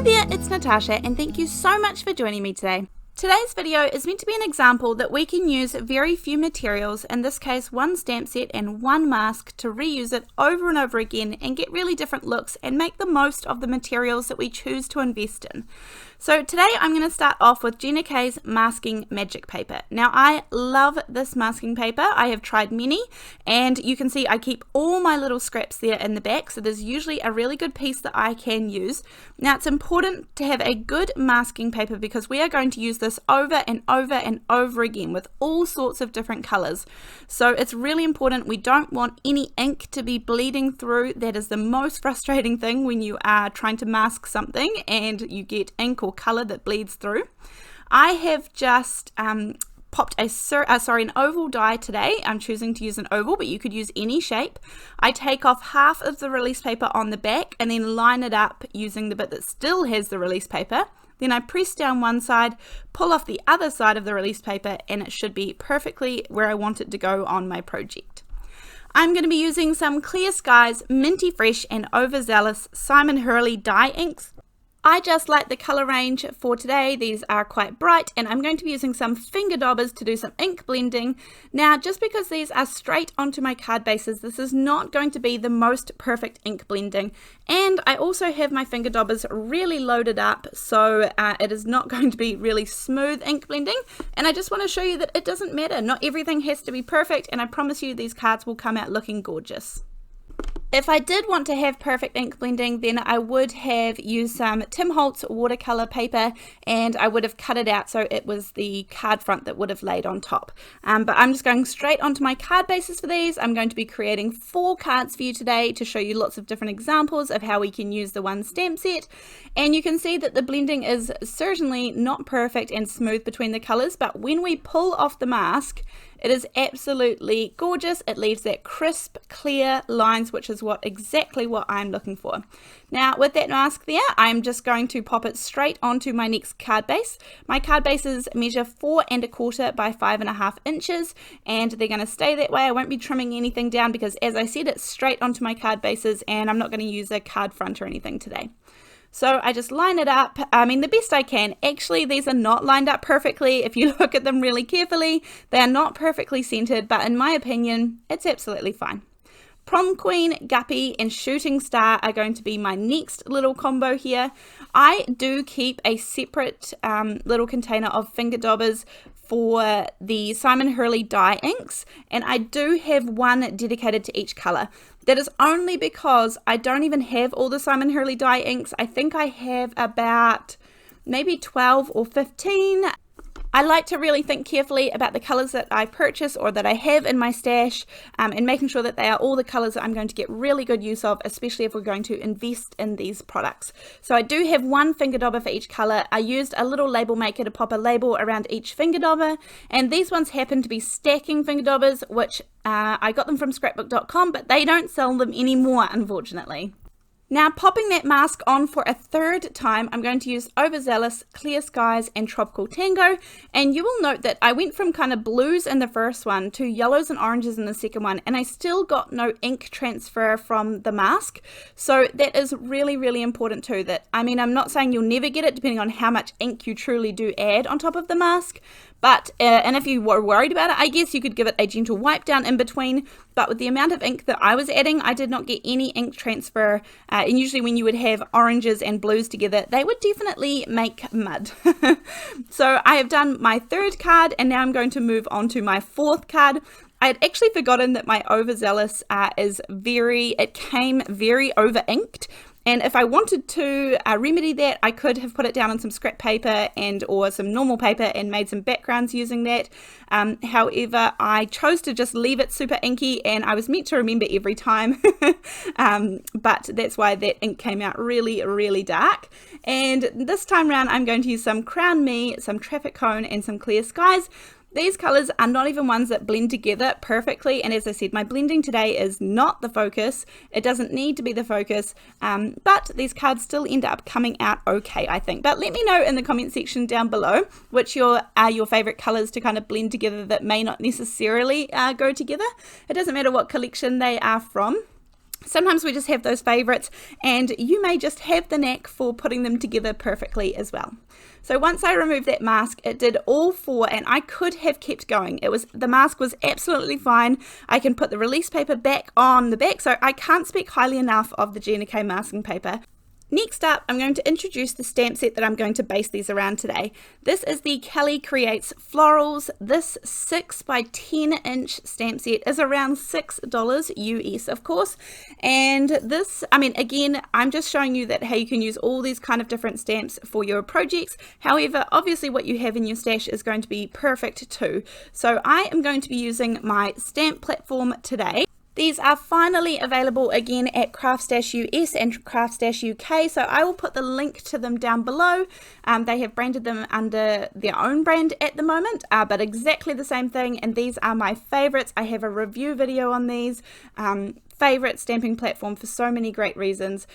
there, it's Natasha and thank you so much for joining me today. Today's video is meant to be an example that we can use very few materials, in this case one stamp set and one mask, to reuse it over and over again and get really different looks and make the most of the materials that we choose to invest in. So today I'm going to start off with Gina K's masking magic paper. Now I love this masking paper. I have tried many and you can see I keep all my little scraps there in the back, so there's usually a really good piece that I can use. Now it's important to have a good masking paper because we are going to use this over and over and over again with all sorts of different colors. So it's really important. We don't want any ink to be bleeding through. That is the most frustrating thing when you are trying to mask something and you get ink or color that bleeds through. I have just popped an oval die today. I'm choosing to use an oval, but you could use any shape. I take off half of the release paper on the back and then line it up using the bit that still has the release paper. Then I press down one side, pull off the other side of the release paper, and it should be perfectly where I want it to go on my project. I'm going to be using some Clear Skies Minty Fresh and Overzealous Simon Hurley dye inks. I just like the color range for today. These are quite bright and I'm going to be using some finger daubers to do some ink blending. Now just because these are straight onto my card bases, this is not going to be the most perfect ink blending, and I also have my finger daubers really loaded up, so it is not going to be really smooth ink blending, and I just want to show you that it doesn't matter. Not everything has to be perfect, and I promise you these cards will come out looking gorgeous. If I did want to have perfect ink blending, then I would have used some Tim Holtz watercolor paper and I would have cut it out so it was the card front that would have laid on top. But I'm just going straight onto my card bases for these. I'm going to be creating 4 cards for you today to show you lots of different examples of how we can use the one stamp set. And you can see that the blending is certainly not perfect and smooth between the colors, but when we pull off the mask, it is absolutely gorgeous. It leaves that crisp, clear lines, which is exactly what I'm looking for. Now with that mask there, I'm just going to pop it straight onto my next card base. My card bases measure 4 1/4 by 5.5 inches, and they're going to stay that way. I won't be trimming anything down because, as I said, it's straight onto my card bases and I'm not going to use a card front or anything today. So I just line it up, the best I can. Actually, these are not lined up perfectly. If you look at them really carefully, they are not perfectly centered, but in my opinion, it's absolutely fine. Prom Queen, Guppy, and Shooting Star are going to be my next little combo here. I do keep a separate little container of finger daubers for the Simon Hurley dye inks, and I do have one dedicated to each color. That is only because I don't even have all the Simon Hurley dye inks. I think I have about maybe 12 or 15. I like to really think carefully about the colors that I purchase or that I have in my stash, and making sure that they are all the colors that I'm going to get really good use of, especially if we're going to invest in these products. So I do have one finger dauber for each color. I used a little label maker to pop a label around each finger dauber, and these ones happen to be stacking finger daubers, which I got them from scrapbook.com, but they don't sell them anymore, unfortunately. Now popping that mask on for a 3rd time, I'm going to use Overzealous, Clear Skies, and Tropical Tango, and you will note that I went from kind of blues in the first one to yellows and oranges in the second one, and I still got no ink transfer from the mask. So that is really, really important too. I'm not saying you'll never get it depending on how much ink you truly do add on top of the mask, but and if you were worried about it, I guess you could give it a gentle wipe down in between, but with the amount of ink that I was adding, I did not get any ink transfer, and usually when you would have oranges and blues together, they would definitely make mud. So I have done my 3rd card, and now I'm going to move on to my 4th card. I had actually forgotten that my Overzealous came very over inked. And if I wanted to remedy that, I could have put it down on some scrap paper or some normal paper and made some backgrounds using that. However, I chose to just leave it super inky, and I was meant to remember every time. But that's why that ink came out really, really dark. And this time around, I'm going to use some Crown Me, some Traffic Cone, and some Clear Skies. These colors are not even ones that blend together perfectly, and as I said, my blending today is not the focus. It doesn't need to be the focus, but these cards still end up coming out okay, I think. But let me know in the comment section down below which are your favorite colors to kind of blend together that may not necessarily go together. It doesn't matter what collection they are from. Sometimes we just have those favorites, and you may just have the knack for putting them together perfectly as well. So once I removed that mask, it did all 4, and I could have kept going. The mask was absolutely fine. I can put the release paper back on the back, so I can't speak highly enough of the Gina masking paper. Next up, I'm going to introduce the stamp set that I'm going to base these around today. This is the Kelly Creates Florals. This 6 by 10 inch stamp set is around $6 US, of course. And this, again, I'm just showing you that how you can use all these kind of different stamps for your projects. However, obviously what you have in your stash is going to be perfect too. So I am going to be using my stamp platform today. These are finally available again at Crafts US and Crafts UK, so I will put the link to them down below. They have branded them under their own brand at the moment, but exactly the same thing, and these are my favorites. I have a review video on these. Favorite stamping platform for so many great reasons.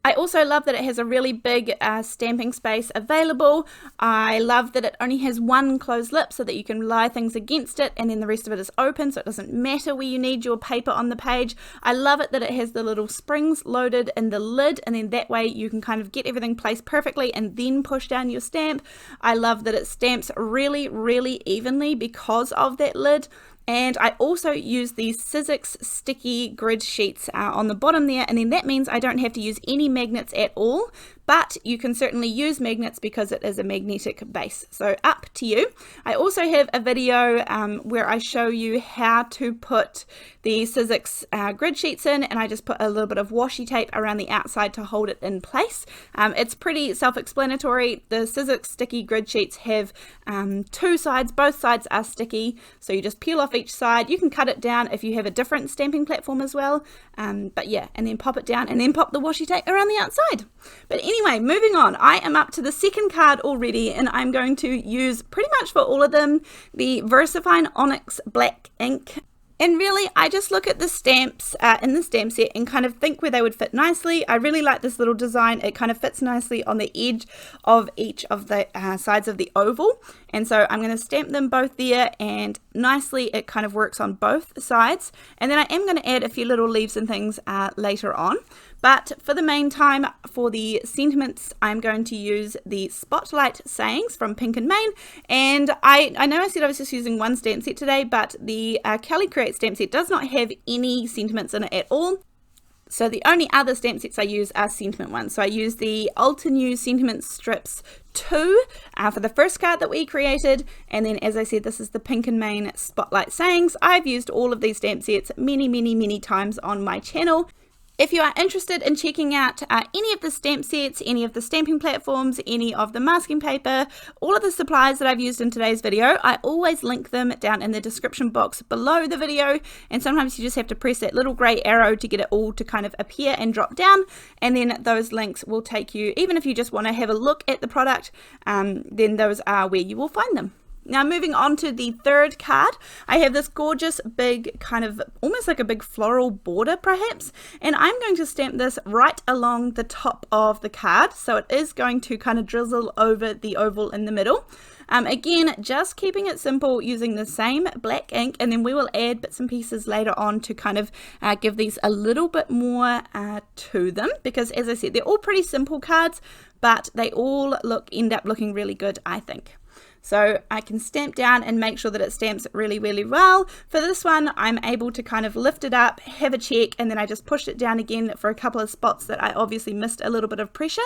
I also love that it has a really big stamping space available. I love that it only has one closed lip so that you can lie things against it, and then the rest of it is open, so it doesn't matter where you need your paper on the page. I love it that it has the little springs loaded in the lid, and then that way you can kind of get everything placed perfectly and then push down your stamp. I love that it stamps really, really evenly because of that lid. And I also use these Sizzix sticky grid sheets on the bottom there, and then that means I don't have to use any magnets at all, but you can certainly use magnets because it is a magnetic base, so up to you. I also have a video where I show you how to put the Sizzix grid sheets in, and I just put a little bit of washi tape around the outside to hold it in place. It's pretty self-explanatory. The Sizzix sticky grid sheets have 2 sides, both sides are sticky, so you just peel off each side. You can cut it down if you have a different stamping platform as well, but yeah, and then pop it down and then pop the washi tape around the outside. But anyway, moving on, I am up to the second card already, and I'm going to use pretty much for all of them the VersaFine Onyx black ink. And really, I just look at the stamps in the stamp set and kind of think where they would fit nicely. I really like this little design. It kind of fits nicely on the edge of each of the sides of the oval. And so I'm going to stamp them both there, and nicely it kind of works on both sides. And then I am going to add a few little leaves and things later on. But for the meantime, for the sentiments, I'm going to use the Spotlight Sayings from Pink and Main. And I know I said I was just using one stamp set today, but the Kelly Create stamp set does not have any sentiments in it at all. So the only other stamp sets I use are sentiment ones. So I use the Altenew Sentiment Strips 2 for the first card that we created. And then, as I said, this is the Pink and Main Spotlight Sayings. I've used all of these stamp sets many times on my channel. If you are interested in checking out any of the stamp sets, any of the stamping platforms, any of the masking paper, all of the supplies that I've used in today's video, I always link them down in the description box below the video, and sometimes you just have to press that little grey arrow to get it all to kind of appear and drop down, and then those links will take you, even if you just want to have a look at the product, then those are where you will find them. Now moving on to the third card, I have this gorgeous big kind of almost like a big floral border perhaps, and I'm going to stamp this right along the top of the card, so it is going to kind of drizzle over the oval in the middle. Again, just keeping it simple using the same black ink, and then we will add bits and pieces later on to kind of give these a little bit more to them, because as I said, they're all pretty simple cards, but they all end up looking really good, I think. So I can stamp down and make sure that it stamps really well. For this one, I'm able to kind of lift it up, have a check, and then I just pushed it down again for a couple of spots that I obviously missed a little bit of pressure.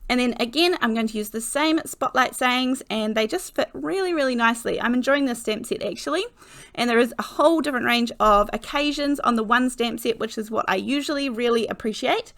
And then again, I'm going to use the same Spotlight Sayings, and they just fit really nicely. I'm enjoying this stamp set actually. And there is a whole different range of occasions on the one stamp set, which is what I usually really appreciate.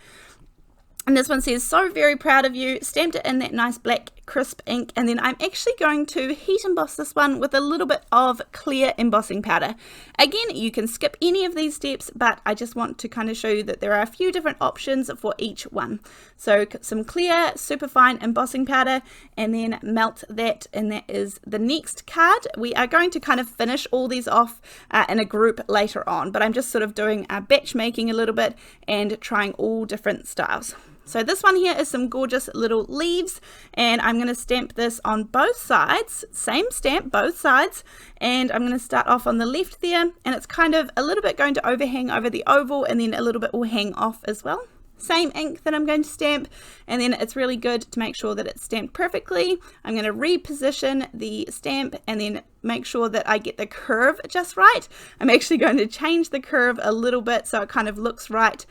And this one says, "So very proud of you," stamped it in that nice black crisp ink, and then I'm actually going to heat emboss this one with a little bit of clear embossing powder. Again, you can skip any of these steps, but I just want to kind of show you that there are a few different options for each one. So some clear superfine embossing powder, and then melt that, and that is the next card. We are going to kind of finish all these off in a group later on, but I'm just sort of doing batch making a little bit and trying all different styles. So this one here is some gorgeous little leaves, and I'm going to stamp this on both sides, same stamp both sides, and I'm going to start off on the left there, and it's kind of a little bit going to overhang over the oval, and then a little bit will hang off as well. Same ink that I'm going to stamp, and then it's really good to make sure that it's stamped perfectly. I'm going to reposition the stamp and then make sure that I get the curve just right. I'm actually going to change the curve a little bit so it kind of looks right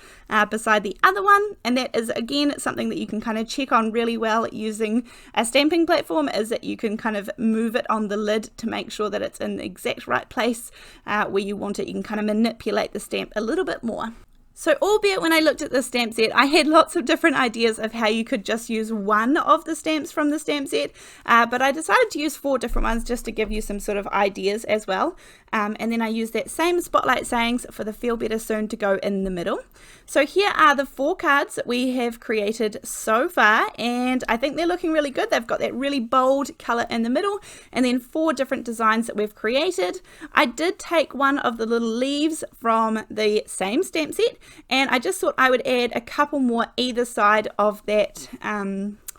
beside the other one, and that is again something that you can kind of check on really well using a stamping platform, is that you can kind of move it on the lid to make sure that it's in the exact right place where you want it. You can kind of manipulate the stamp a little bit more. So albeit when I looked at the stamp set, I had lots of different ideas of how you could just use one of the stamps from the stamp set, but I decided to use 4 different ones just to give you some sort of ideas as well. And then I used that same Spotlight Sayings for the Feel Better Soon to go in the middle. So here are the 4 cards that we have created so far, and I think they're looking really good. They've got that really bold color in the middle, and then 4 different designs that we've created. I did take one of the little leaves from the same stamp set, and I just thought I would add a couple more either side of that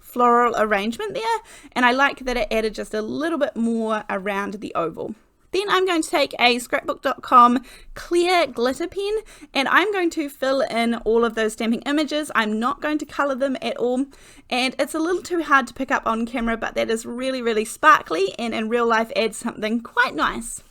floral arrangement there, and I like that it added just a little bit more around the oval. Then I'm going to take a scrapbook.com clear glitter pen, and I'm going to fill in all of those stamping images. I'm not going to color them at all, and it's a little too hard to pick up on camera, but that is really, really sparkly, and in real life adds something quite nice.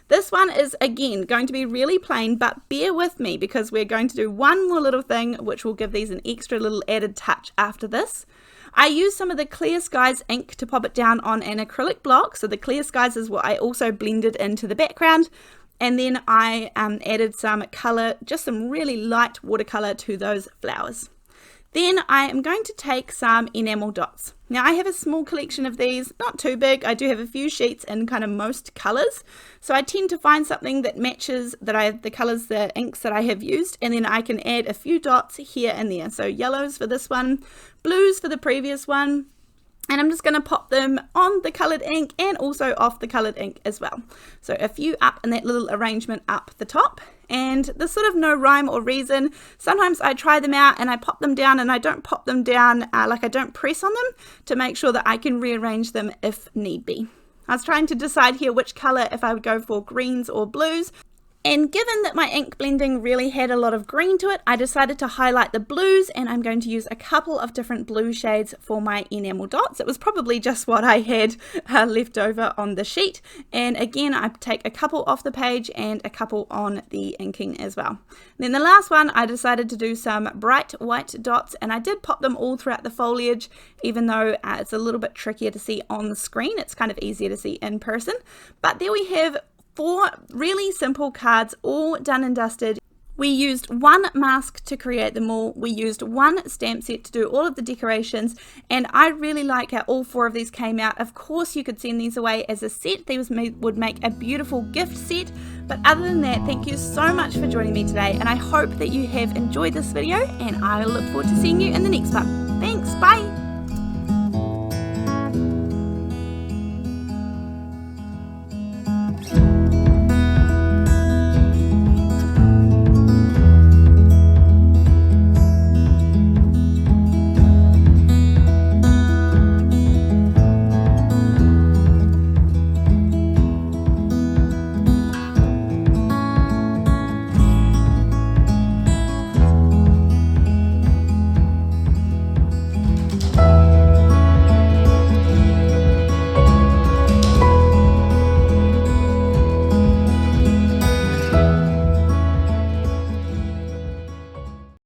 This one is again going to be really plain, but bear with me because we're going to do one more little thing which will give these an extra little added touch after this. I used some of the Clear Skies ink to pop it down on an acrylic block. So the Clear Skies is what I also blended into the background. And then I added some color, just some really light watercolor to those flowers. Then I am going to take some enamel dots. Now I have a small collection of these, not too big. I do have a few sheets in kind of most colors. So I tend to find something that matches the colors, the inks that I have used, and then I can add a few dots here and there. So yellows for this one, blues for the previous one. And I'm just going to pop them on the coloured ink and also off the coloured ink as well. So a few up in that little arrangement up the top. And there's sort of no rhyme or reason. Sometimes I try them out and I pop them down, and I don't pop them down like I don't press on them, to make sure that I can rearrange them if need be. I was trying to decide here which colour, if I would go for greens or blues. And given that my ink blending really had a lot of green to it, I decided to highlight the blues, and I'm going to use a couple of different blue shades for my enamel dots. It was probably just what I had left over on the sheet. And again, I take a couple off the page and a couple on the inking as well. Then the last one, I decided to do some bright white dots, and I did pop them all throughout the foliage, even though it's a little bit trickier to see on the screen. It's kind of easier to see in person. But there we have 4 really simple cards, all done and dusted. We used one mask to create them all. We used one stamp set to do all of the decorations, and I really like how all 4 of these came out. Of course, you could send these away as a set. These would make a beautiful gift set. But other than that, thank you so much for joining me today, and I hope that you have enjoyed this video, and I look forward to seeing you in the next one. Thanks, bye!